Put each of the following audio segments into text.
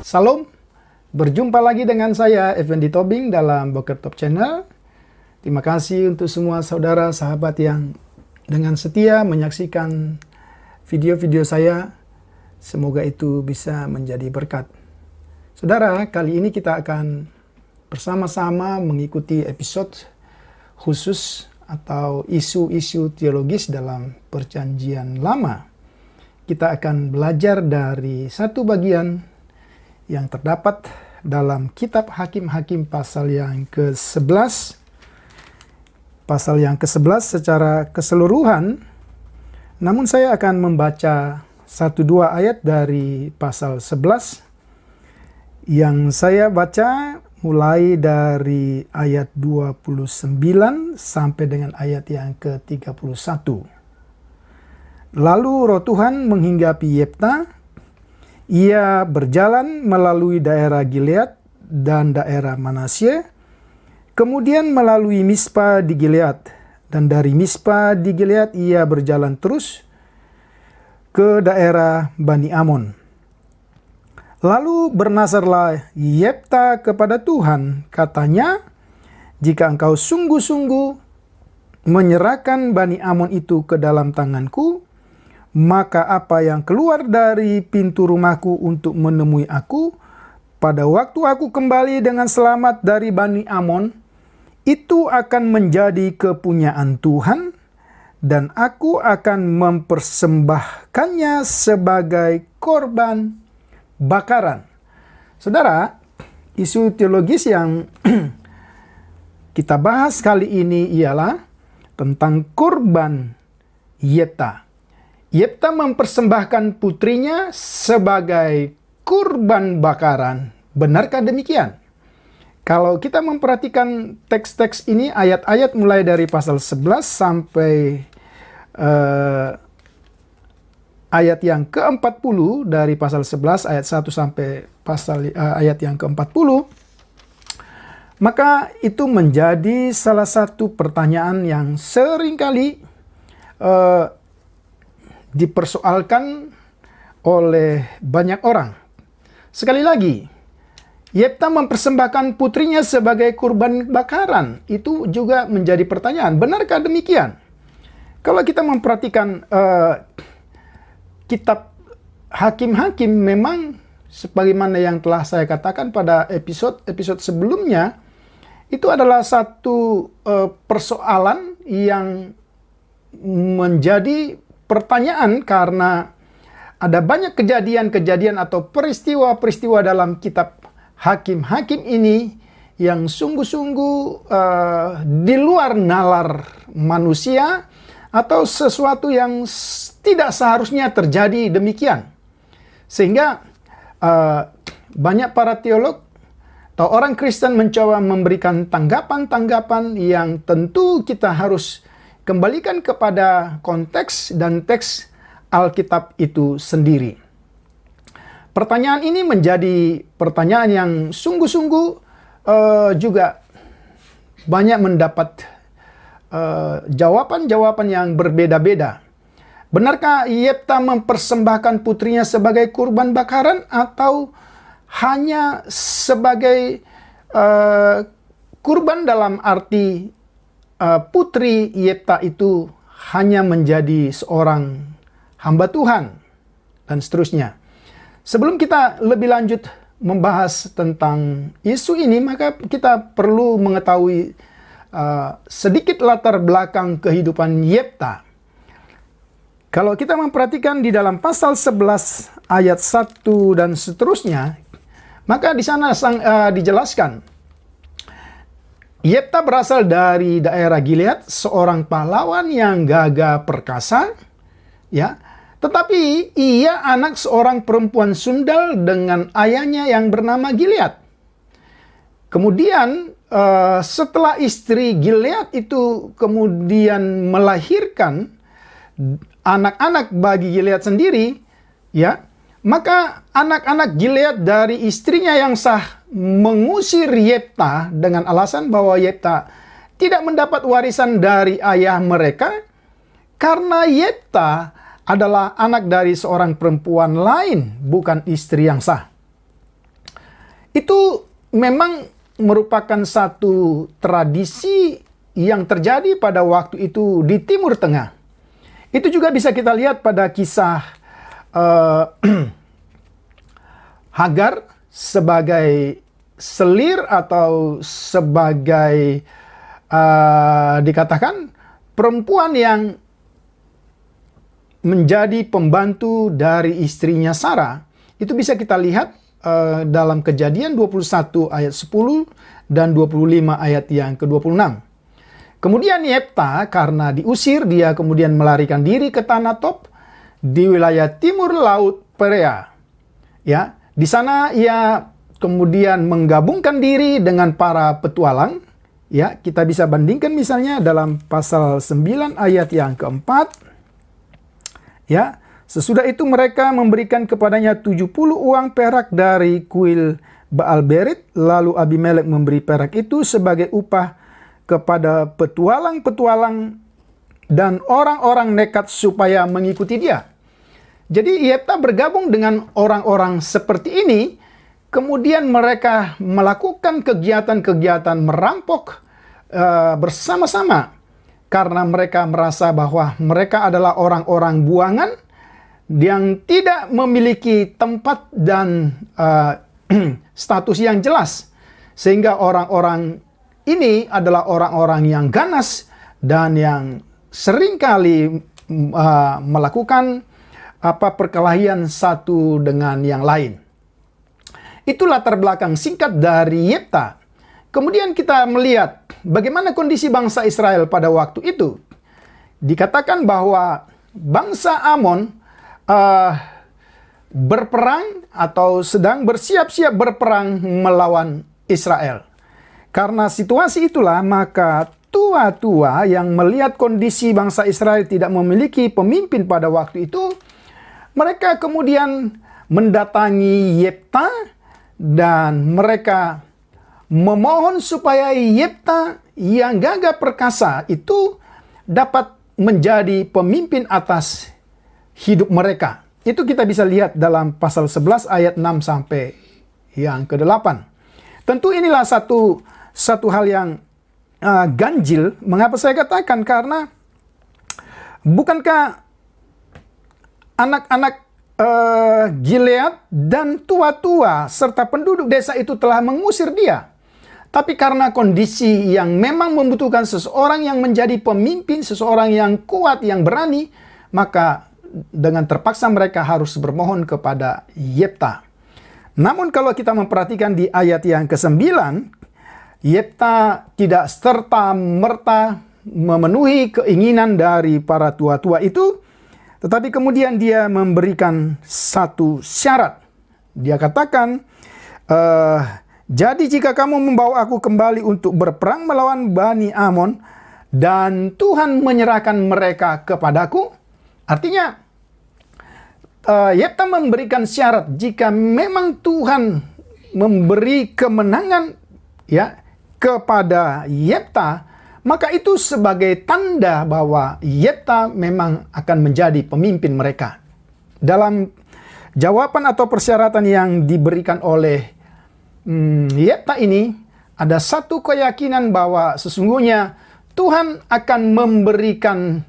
Salam, berjumpa lagi dengan saya Effendi Tobing dalam Boker Top Channel. Terima kasih untuk semua saudara sahabat yang dengan setia menyaksikan video-video saya. Semoga itu bisa menjadi berkat. Saudara, kali ini kita akan bersama-sama mengikuti episode khusus atau isu-isu teologis dalam Perjanjian Lama. Kita akan belajar dari satu bagian yang terdapat dalam kitab Hakim-Hakim pasal yang ke-11. Pasal yang ke-11 secara keseluruhan, namun saya akan membaca 1-2 ayat dari pasal 11 yang saya baca mulai dari ayat 29 sampai dengan ayat yang ke-31. Lalu Roh Tuhan menghinggapi Yefta. Ia berjalan melalui daerah Gilead dan daerah Manasye, kemudian melalui Mispa di Gilead, dan dari Mispa di Gilead ia berjalan terus ke daerah Bani Amon. Lalu bernazarlah Yefta kepada Tuhan, katanya, "Jika engkau sungguh-sungguh menyerahkan Bani Amon itu ke dalam tanganku, maka apa yang keluar dari pintu rumahku untuk menemui aku, pada waktu aku kembali dengan selamat dari Bani Amon, itu akan menjadi kepunyaan Tuhan, dan aku akan mempersembahkannya sebagai korban bakaran." Saudara, isu teologis yang kita bahas kali ini ialah tentang korban Yefta. Yefta mempersembahkan putrinya sebagai kurban bakaran. Benarkah demikian? Kalau kita memperhatikan teks-teks ini, ayat-ayat mulai dari pasal 11 sampai ayat yang ke-40, dari pasal 11 ayat 1 sampai ayat yang ke-40, maka itu menjadi salah satu pertanyaan yang seringkali dipersoalkan oleh banyak orang. Sekali lagi, Yefta mempersembahkan putrinya sebagai kurban bakaran. Itu juga menjadi pertanyaan. Benarkah demikian? Kalau kita memperhatikan kitab Hakim-Hakim, memang sebagaimana yang telah saya katakan pada episode sebelumnya, itu adalah satu persoalan yang menjadi pertanyaan karena ada banyak kejadian-kejadian atau peristiwa-peristiwa dalam kitab Hakim-Hakim ini yang sungguh-sungguh di luar nalar manusia atau sesuatu yang tidak seharusnya terjadi demikian. Sehingga banyak para teolog atau orang Kristen mencoba memberikan tanggapan-tanggapan yang tentu kita harus kembalikan kepada konteks dan teks Alkitab itu sendiri. Pertanyaan ini menjadi pertanyaan yang sungguh-sungguh juga banyak mendapat jawaban-jawaban yang berbeda-beda. Benarkah Yefta mempersembahkan putrinya sebagai kurban bakaran atau hanya sebagai kurban dalam arti putri Yefta itu hanya menjadi seorang hamba Tuhan, dan seterusnya. Sebelum kita lebih lanjut membahas tentang isu ini, maka kita perlu mengetahui sedikit latar belakang kehidupan Yefta. Kalau kita memperhatikan di dalam pasal 11 ayat 1 dan seterusnya, maka di sana dijelaskan Yefta berasal dari daerah Gilead, seorang pahlawan yang gagah perkasa, ya. Tetapi ia anak seorang perempuan sundal dengan ayahnya yang bernama Gilead. Kemudian setelah istri Gilead itu kemudian melahirkan anak-anak bagi Gilead sendiri, ya, maka anak-anak Gilead dari istrinya yang sah mengusir Yefta dengan alasan bahwa Yefta tidak mendapat warisan dari ayah mereka karena Yefta adalah anak dari seorang perempuan lain, bukan istri yang sah. Itu memang merupakan satu tradisi yang terjadi pada waktu itu di Timur Tengah. Itu juga bisa kita lihat pada kisah Hagar sebagai selir atau sebagai dikatakan perempuan yang menjadi pembantu dari istrinya Sarah. Itu bisa kita lihat dalam Kejadian 21 ayat 10 dan 25 ayat yang ke-26. Kemudian Yefta karena diusir, dia kemudian melarikan diri ke tanah Tob di wilayah timur laut Perea. Ya, di sana ia kemudian menggabungkan diri dengan para petualang. Ya, kita bisa bandingkan misalnya dalam pasal 9 ayat yang keempat. Ya, sesudah itu mereka memberikan kepadanya 70 uang perak dari kuil Baal Berit. Lalu Abimelek memberi perak itu sebagai upah kepada petualang-petualang dan orang-orang nekat supaya mengikuti dia. Jadi Yefta bergabung dengan orang-orang seperti ini. Kemudian mereka melakukan kegiatan-kegiatan merampok bersama-sama. Karena mereka merasa bahwa mereka adalah orang-orang buangan yang tidak memiliki tempat dan status yang jelas. Sehingga orang-orang ini adalah orang-orang yang ganas dan yang seringkali melakukan perkelahian satu dengan yang lain. Itu latar belakang singkat dari Yefta. Kemudian kita melihat bagaimana kondisi bangsa Israel pada waktu itu. Dikatakan bahwa bangsa Amon berperang atau sedang bersiap-siap berperang melawan Israel. Karena situasi itulah, maka tua-tua yang melihat kondisi bangsa Israel tidak memiliki pemimpin pada waktu itu, mereka kemudian mendatangi Yefta dan mereka memohon supaya Yefta yang gagah perkasa itu dapat menjadi pemimpin atas hidup mereka. Itu kita bisa lihat dalam pasal 11 ayat 6 sampai yang ke-8. Tentu inilah satu hal yang ganjil. Mengapa saya katakan? Karena bukankah anak-anak Gilead dan tua-tua serta penduduk desa itu telah mengusir dia? Tapi karena kondisi yang memang membutuhkan seseorang yang menjadi pemimpin, seseorang yang kuat, yang berani, maka dengan terpaksa mereka harus bermohon kepada Yefta. Namun kalau kita memperhatikan di ayat yang ke-9, Yefta tidak serta-merta memenuhi keinginan dari para tua-tua itu, tetapi kemudian dia memberikan satu syarat. Dia katakan, jadi jika kamu membawa aku kembali untuk berperang melawan Bani Amon, dan Tuhan menyerahkan mereka kepadaku, artinya Yefta memberikan syarat, jika memang Tuhan memberi kemenangan ya kepada Yefta, maka itu sebagai tanda bahwa Yefta memang akan menjadi pemimpin mereka. Dalam jawaban atau persyaratan yang diberikan oleh Yefta ini, ada satu keyakinan bahwa sesungguhnya Tuhan akan memberikan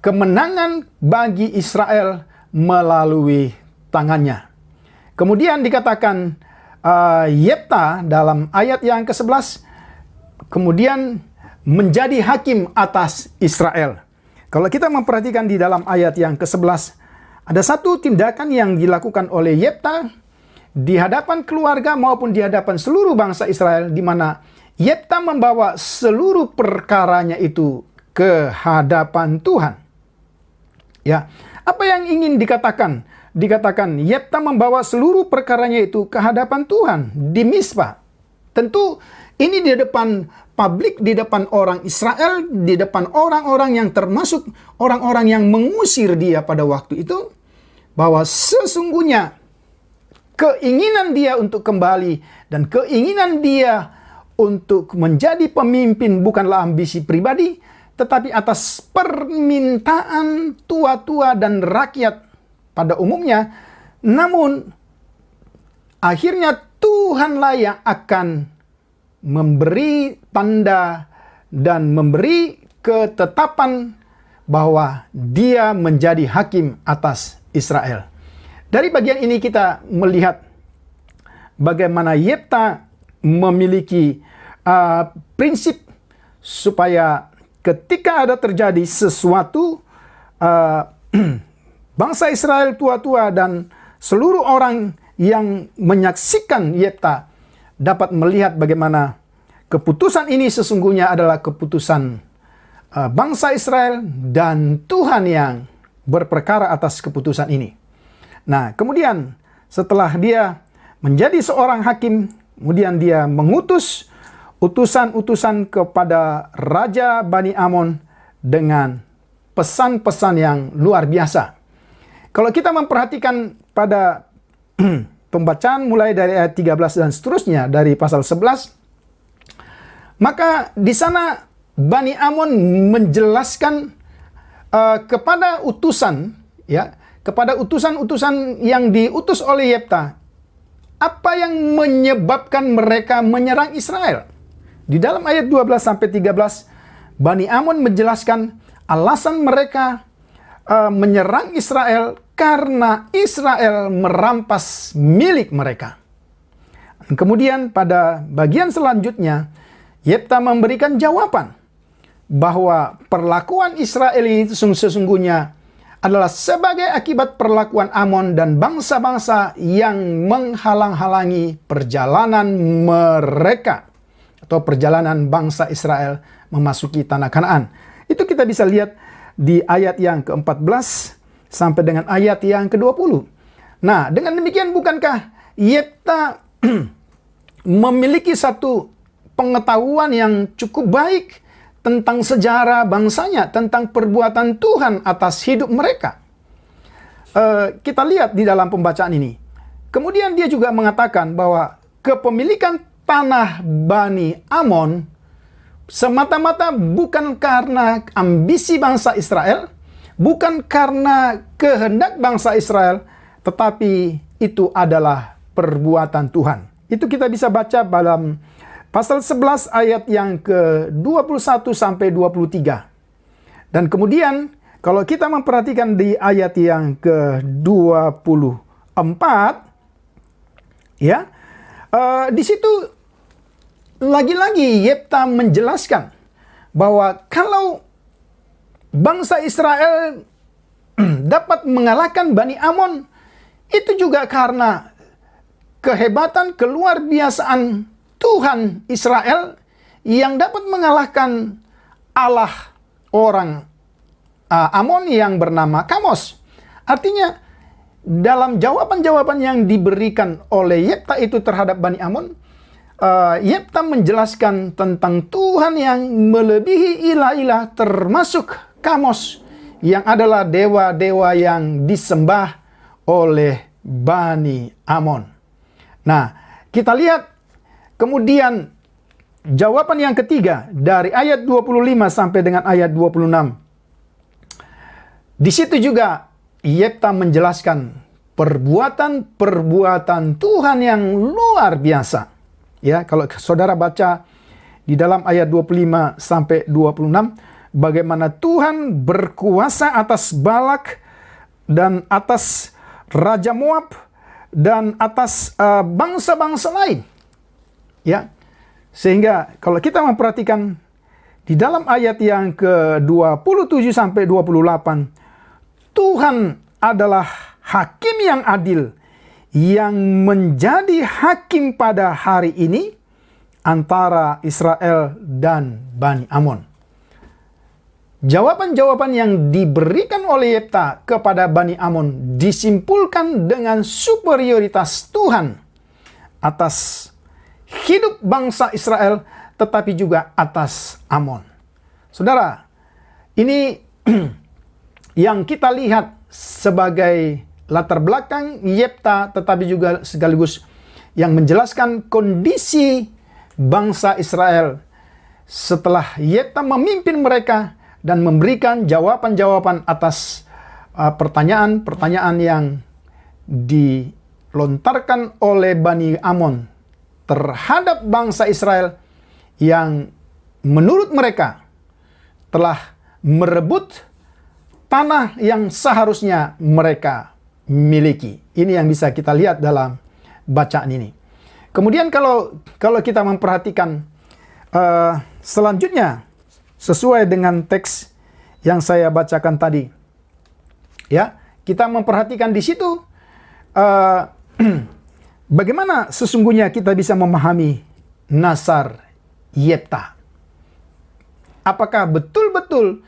kemenangan bagi Israel melalui tangannya. Kemudian dikatakan Yefta dalam ayat yang ke-11, kemudian menjadi hakim atas Israel. Kalau kita memperhatikan di dalam ayat yang ke-11, ada satu tindakan yang dilakukan oleh Yefta di hadapan keluarga maupun di hadapan seluruh bangsa Israel, di mana Yefta membawa seluruh perkaranya itu ke hadapan Tuhan. Ya, apa yang ingin dikatakan? Dikatakan Yefta membawa seluruh perkaranya itu ke hadapan Tuhan di Mizpah. Tentu ini di depan publik, di depan orang Israel, di depan orang-orang yang termasuk orang-orang yang mengusir dia pada waktu itu, bahwa sesungguhnya keinginan dia untuk kembali dan keinginan dia untuk menjadi pemimpin bukanlah ambisi pribadi, tetapi atas permintaan tua-tua dan rakyat pada umumnya. Namun akhirnya Tuhanlah yang akan memberi tanda dan memberi ketetapan bahwa dia menjadi hakim atas Israel. Dari bagian ini kita melihat bagaimana Yefta memiliki prinsip supaya ketika ada terjadi sesuatu, bangsa Israel tua-tua dan seluruh orang yang menyaksikan Yefta dapat melihat bagaimana keputusan ini sesungguhnya adalah keputusan bangsa Israel dan Tuhan yang berperkara atas keputusan ini. Nah, kemudian setelah dia menjadi seorang hakim, kemudian dia mengutus utusan-utusan kepada Raja Bani Amon dengan pesan-pesan yang luar biasa. Kalau kita memperhatikan pada pembacaan mulai dari ayat 13 dan seterusnya dari pasal 11, maka di sana Bani Amon menjelaskan kepada utusan, ya, kepada utusan-utusan yang diutus oleh Yefta, apa yang menyebabkan mereka menyerang Israel. Di dalam ayat 12 sampai 13, Bani Amon menjelaskan alasan mereka menyerang Israel karena Israel merampas milik mereka. Kemudian pada bagian selanjutnya, Yefta memberikan jawaban bahwa perlakuan Israel itu sesungguhnya adalah sebagai akibat perlakuan Amon dan bangsa-bangsa yang menghalang-halangi perjalanan mereka atau perjalanan bangsa Israel memasuki tanah Kanaan. Itu kita bisa lihat di ayat yang ke-14 sampai dengan ayat yang ke-20. Nah, dengan demikian bukankah Yefta memiliki satu pengetahuan yang cukup baik tentang sejarah bangsanya, tentang perbuatan Tuhan atas hidup mereka. Kita lihat di dalam pembacaan ini. Kemudian dia juga mengatakan bahwa kepemilikan tanah Bani Amon semata-mata bukan karena ambisi bangsa Israel, bukan karena kehendak bangsa Israel, tetapi itu adalah perbuatan Tuhan. Itu kita bisa baca dalam pasal 11 ayat yang ke-21 sampai 23. Dan kemudian kalau kita memperhatikan di ayat yang ke-24, ya, di situ lagi-lagi Yefta menjelaskan bahwa kalau bangsa Israel dapat mengalahkan Bani Amon, itu juga karena kehebatan, keluar biasaan Tuhan Israel yang dapat mengalahkan Allah orang Amon yang bernama Kamos. Artinya dalam jawaban-jawaban yang diberikan oleh Yefta itu terhadap Bani Amon, Yefta menjelaskan tentang Tuhan yang melebihi ilah-ilah termasuk Kamos yang adalah dewa-dewa yang disembah oleh Bani Amon. Nah, kita lihat kemudian jawaban yang ketiga dari ayat 25 sampai dengan ayat 26. Di situ juga Yefta menjelaskan perbuatan-perbuatan Tuhan yang luar biasa. Ya, kalau saudara baca di dalam ayat 25 sampai 26, bagaimana Tuhan berkuasa atas Balak dan atas Raja Moab dan atas bangsa-bangsa lain. Ya, sehingga kalau kita memperhatikan di dalam ayat yang ke-27 sampai 28, Tuhan adalah hakim yang adil yang menjadi hakim pada hari ini antara Israel dan Bani Amon. Jawaban-jawaban yang diberikan oleh Yefta kepada Bani Amon disimpulkan dengan superioritas Tuhan atas hidup bangsa Israel, tetapi juga atas Amon. Saudara, ini yang kita lihat sebagai latar belakang Yefta, tetapi juga sekaligus yang menjelaskan kondisi bangsa Israel setelah Yefta memimpin mereka dan memberikan jawaban-jawaban atas pertanyaan-pertanyaan yang dilontarkan oleh Bani Amon terhadap bangsa Israel yang menurut mereka telah merebut tanah yang seharusnya mereka miliki. Ini yang bisa kita lihat dalam bacaan ini. Kemudian kalau kita memperhatikan selanjutnya, sesuai dengan teks yang saya bacakan tadi, ya, kita memperhatikan di situ bagaimana sesungguhnya kita bisa memahami nasar Yefta. Apakah betul-betul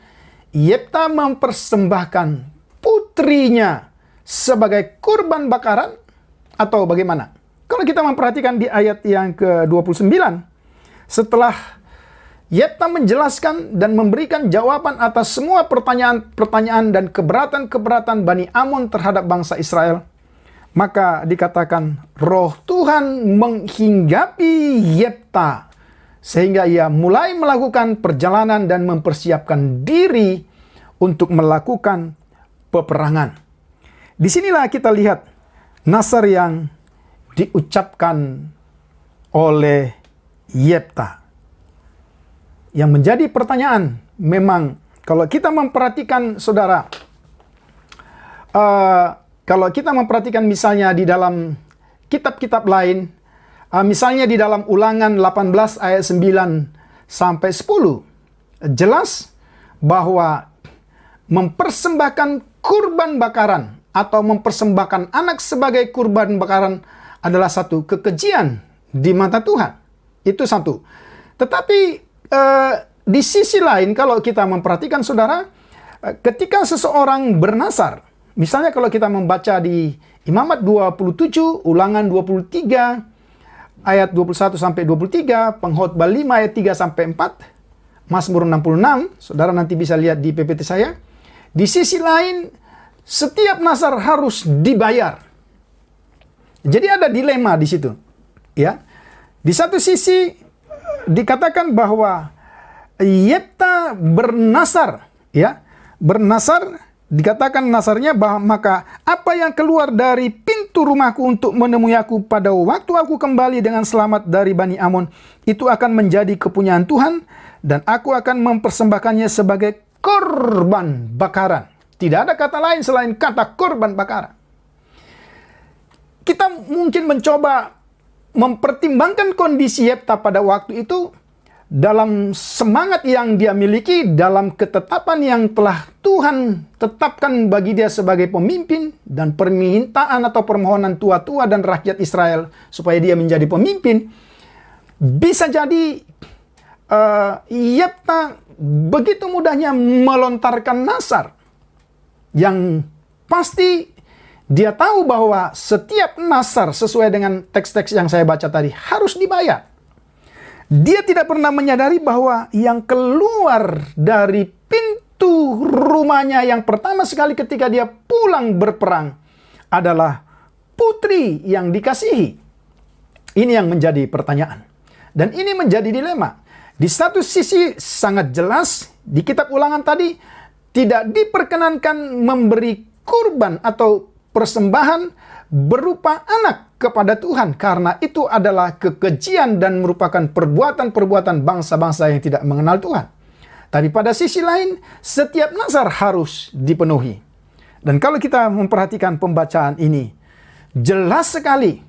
Yefta mempersembahkan putrinya sebagai kurban bakaran atau bagaimana? Kalau kita memperhatikan di ayat yang ke-29, setelah Yefta menjelaskan dan memberikan jawaban atas semua pertanyaan-pertanyaan dan keberatan-keberatan Bani Amon terhadap bangsa Israel, maka dikatakan roh Tuhan menghinggapi Yefta sehingga ia mulai melakukan perjalanan dan mempersiapkan diri untuk melakukan peperangan. Disinilah kita lihat nasar yang diucapkan oleh Yefta. Yang menjadi pertanyaan, memang kalau kita memperhatikan, saudara, kalau kita memperhatikan misalnya di dalam kitab-kitab lain, misalnya di dalam Ulangan 18 ayat 9 sampai 10, jelas bahwa mempersembahkan kurban bakaran atau mempersembahkan anak sebagai kurban bakaran adalah satu kekejian di mata Tuhan. Itu satu. Tetapi di sisi lain, kalau kita memperhatikan, saudara, ketika seseorang bernasar, misalnya kalau kita membaca di Imamat 27, Ulangan 23, ayat 21 sampai 23, Pengkhotbah 5 ayat 3 sampai 4, Mazmur 66, saudara nanti bisa lihat di PPT saya. Di sisi lain, setiap nasar harus dibayar. Jadi ada dilema di situ, ya. Di satu sisi dikatakan bahwa Yefta bernasar, ya, bernasar, dikatakan nasarnya bahwa maka apa yang keluar dari pintu rumahku untuk menemui aku pada waktu aku kembali dengan selamat dari Bani Amon itu akan menjadi kepunyaan Tuhan dan aku akan mempersembahkannya sebagai korban bakaran. Tidak ada kata lain selain kata korban bakaran. Kita mungkin mencoba mempertimbangkan kondisi Yefta pada waktu itu dalam semangat yang dia miliki, dalam ketetapan yang telah Tuhan tetapkan bagi dia sebagai pemimpin, dan permintaan atau permohonan tua-tua dan rakyat Israel supaya dia menjadi pemimpin. Bisa jadi Yefta begitu mudahnya melontarkan nasar yang pasti dia tahu bahwa setiap nasar sesuai dengan teks-teks yang saya baca tadi harus dibayar. Dia tidak pernah menyadari bahwa yang keluar dari pintu rumahnya yang pertama sekali ketika dia pulang berperang adalah putri yang dikasihi. Ini yang menjadi pertanyaan. Dan ini menjadi dilema. Di satu sisi sangat jelas di kitab Ulangan tadi tidak diperkenankan memberi kurban atau persembahan berupa anak kepada Tuhan karena itu adalah kekejian dan merupakan perbuatan-perbuatan bangsa-bangsa yang tidak mengenal Tuhan. Tapi pada sisi lain, setiap nazar harus dipenuhi. Dan kalau kita memperhatikan pembacaan ini, jelas sekali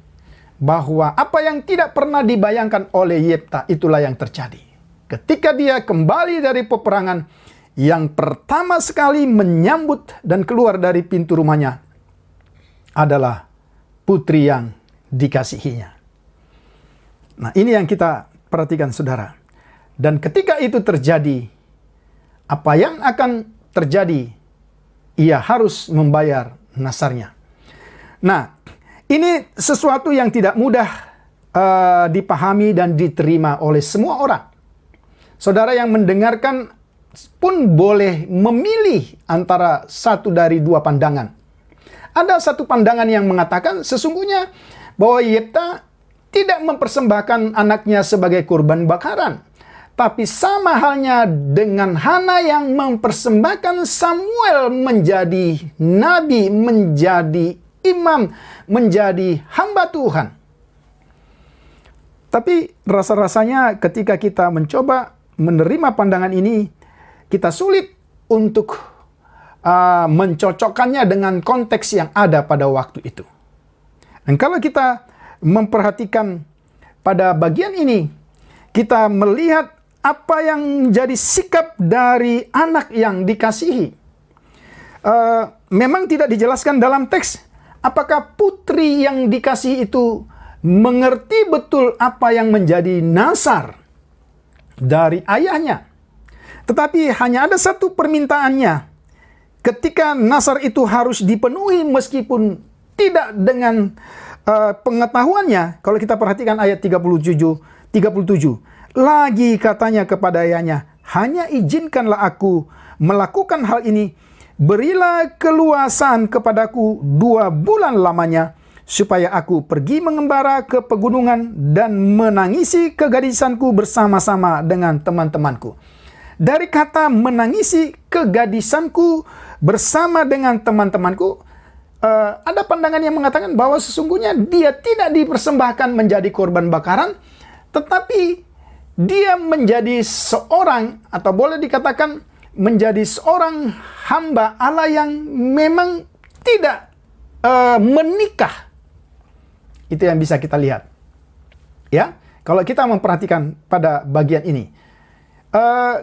bahwa apa yang tidak pernah dibayangkan oleh Yefta itulah yang terjadi. ketika dia kembali dari peperangan, yang pertama sekali menyambut dan keluar dari pintu rumahnya adalah putri yang dikasihinya. Nah, ini yang kita perhatikan, saudara. Dan ketika itu terjadi, apa yang akan terjadi? Ia harus membayar nasarnya. Nah, ini sesuatu yang tidak mudah dipahami dan diterima oleh semua orang. Saudara yang mendengarkan pun boleh memilih antara satu dari dua pandangan. Ada satu pandangan yang mengatakan sesungguhnya bahwa Yefta tidak mempersembahkan anaknya sebagai kurban bakaran. Tapi sama halnya dengan Hana yang mempersembahkan Samuel menjadi nabi, menjadi imam, menjadi hamba Tuhan. Tapi rasa-rasanya ketika kita mencoba menerima pandangan ini, kita sulit untuk mencocokkannya dengan konteks yang ada pada waktu itu. Dan kalau kita memperhatikan pada bagian ini, kita melihat apa yang menjadi sikap dari anak yang dikasihi. Memang tidak dijelaskan dalam teks apakah putri yang dikasihi itu mengerti betul apa yang menjadi nasar dari ayahnya. Tetapi hanya ada satu permintaannya. Ketika nasar itu harus dipenuhi meskipun tidak dengan pengetahuannya. Kalau kita perhatikan ayat 37. Lagi katanya kepada ayahnya, hanya izinkanlah aku melakukan hal ini. Berilah keluasan kepadaku 2 bulan lamanya, supaya aku pergi mengembara ke pegunungan dan menangisi kegadisanku bersama-sama dengan teman-temanku. Dari kata menangisi kegadisanku bersama dengan teman-temanku, ada pandangan yang mengatakan bahwa sesungguhnya dia tidak dipersembahkan menjadi korban bakaran, tetapi dia menjadi seorang, atau boleh dikatakan menjadi seorang hamba Allah yang memang tidak menikah. Itu yang bisa kita lihat. Ya, kalau kita memperhatikan pada bagian ini.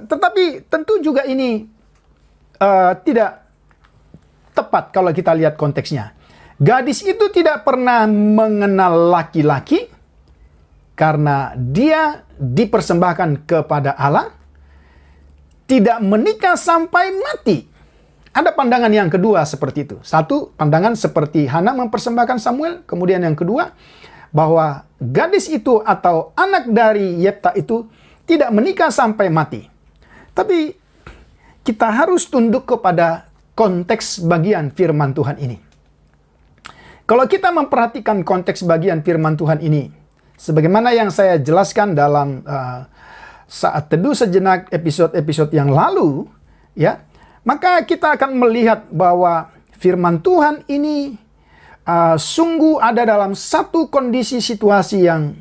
Tetapi tentu juga ini tidak tepat kalau kita lihat konteksnya. Gadis itu tidak pernah mengenal laki-laki karena dia dipersembahkan kepada Allah, tidak menikah sampai mati. Ada pandangan yang kedua seperti itu. Satu, pandangan seperti Hana mempersembahkan Samuel. Kemudian yang kedua, bahwa gadis itu atau anak dari Yefta itu tidak menikah sampai mati. Tapi kita harus tunduk kepada konteks bagian firman Tuhan ini. Kalau kita memperhatikan konteks bagian firman Tuhan ini, sebagaimana yang saya jelaskan dalam saat teduh sejenak episode-episode yang lalu, ya, maka kita akan melihat bahwa firman Tuhan ini sungguh ada dalam satu kondisi situasi yang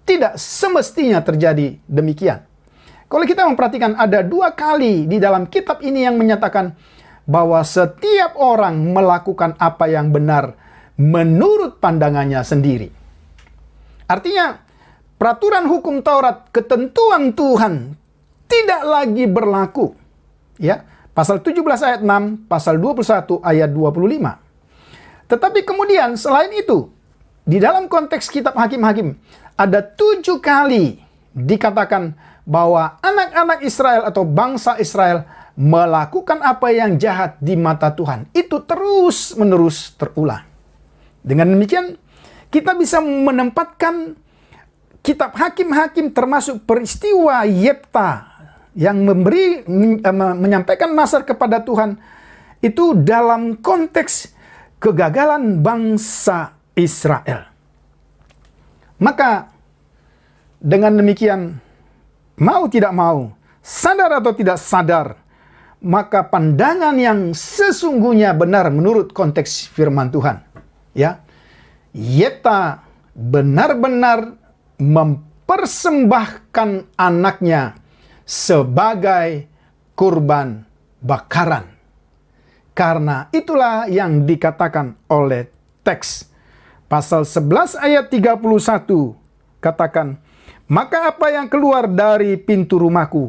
tidak semestinya terjadi demikian. Kalau kita memperhatikan ada 2 kali di dalam kitab ini yang menyatakan bahwa setiap orang melakukan apa yang benar menurut pandangannya sendiri. Artinya, peraturan hukum Taurat, ketentuan Tuhan tidak lagi berlaku. Ya, pasal 17 ayat 6, pasal 21 ayat 25. Tetapi kemudian selain itu, di dalam konteks kitab Hakim-Hakim, ada 7 kali dikatakan bahwa anak-anak Israel atau bangsa Israel melakukan apa yang jahat di mata Tuhan. Itu terus-menerus terulang. Dengan demikian, kita bisa menempatkan kitab Hakim-Hakim termasuk peristiwa Yefta yang menyampaikan nasar kepada Tuhan itu dalam konteks kegagalan bangsa Israel. Maka dengan demikian, mau tidak mau, sadar atau tidak sadar, maka pandangan yang sesungguhnya benar menurut konteks firman Tuhan, ya, Yefta benar-benar mempersembahkan anaknya sebagai kurban bakaran. Karena itulah yang dikatakan oleh teks pasal 11 ayat 31, katakan, Maka apa yang keluar dari pintu rumahku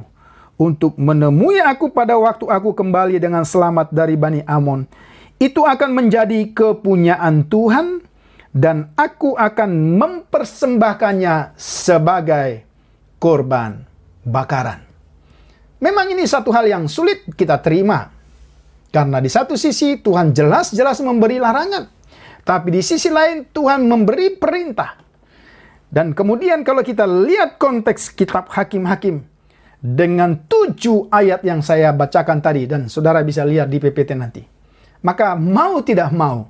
untuk menemui aku pada waktu aku kembali dengan selamat dari Bani Amon, itu akan menjadi kepunyaan Tuhan, dan aku akan mempersembahkannya sebagai korban bakaran. Memang ini satu hal yang sulit kita terima, karena di satu sisi Tuhan jelas-jelas memberi larangan, tapi di sisi lain Tuhan memberi perintah. Dan kemudian kalau kita lihat konteks kitab Hakim-Hakim dengan 7 ayat yang saya bacakan tadi, dan saudara bisa lihat di PPT nanti, maka mau tidak mau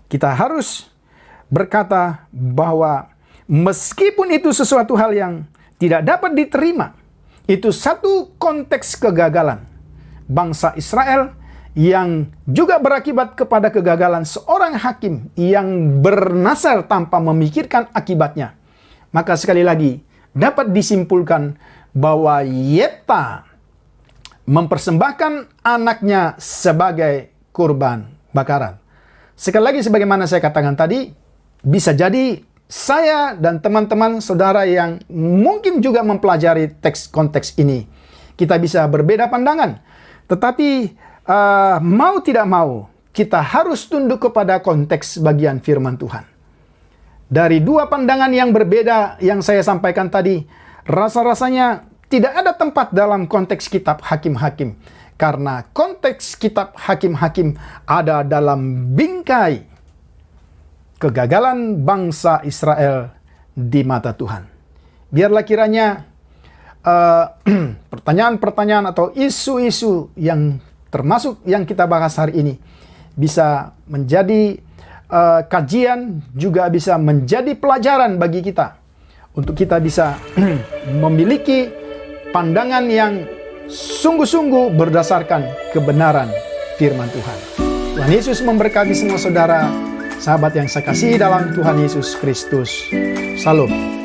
kita harus berkata bahwa meskipun itu sesuatu hal yang tidak dapat diterima, itu satu konteks kegagalan bangsa Israel yang juga berakibat kepada kegagalan seorang hakim yang bernasar tanpa memikirkan akibatnya. Maka sekali lagi dapat disimpulkan bahwa Yefta mempersembahkan anaknya sebagai kurban bakaran. Sekali lagi sebagaimana saya katakan tadi, bisa jadi saya dan teman-teman saudara yang mungkin juga mempelajari teks konteks ini, kita bisa berbeda pandangan. Tetapi mau tidak mau, kita harus tunduk kepada konteks bagian firman Tuhan. Dari 2 pandangan yang berbeda yang saya sampaikan tadi, rasa-rasanya tidak ada tempat dalam konteks kitab Hakim-Hakim. Karena konteks kitab Hakim-Hakim ada dalam bingkai kegagalan bangsa Israel di mata Tuhan. Biarlah kiranya pertanyaan-pertanyaan atau isu-isu yang termasuk yang kita bahas hari ini bisa menjadi kajian, juga bisa menjadi pelajaran bagi kita untuk kita bisa memiliki pandangan yang sungguh-sungguh berdasarkan kebenaran firman Tuhan. Tuhan Yesus memberkati semua saudara, sahabat yang saya kasihi dalam Tuhan Yesus Kristus. Salam.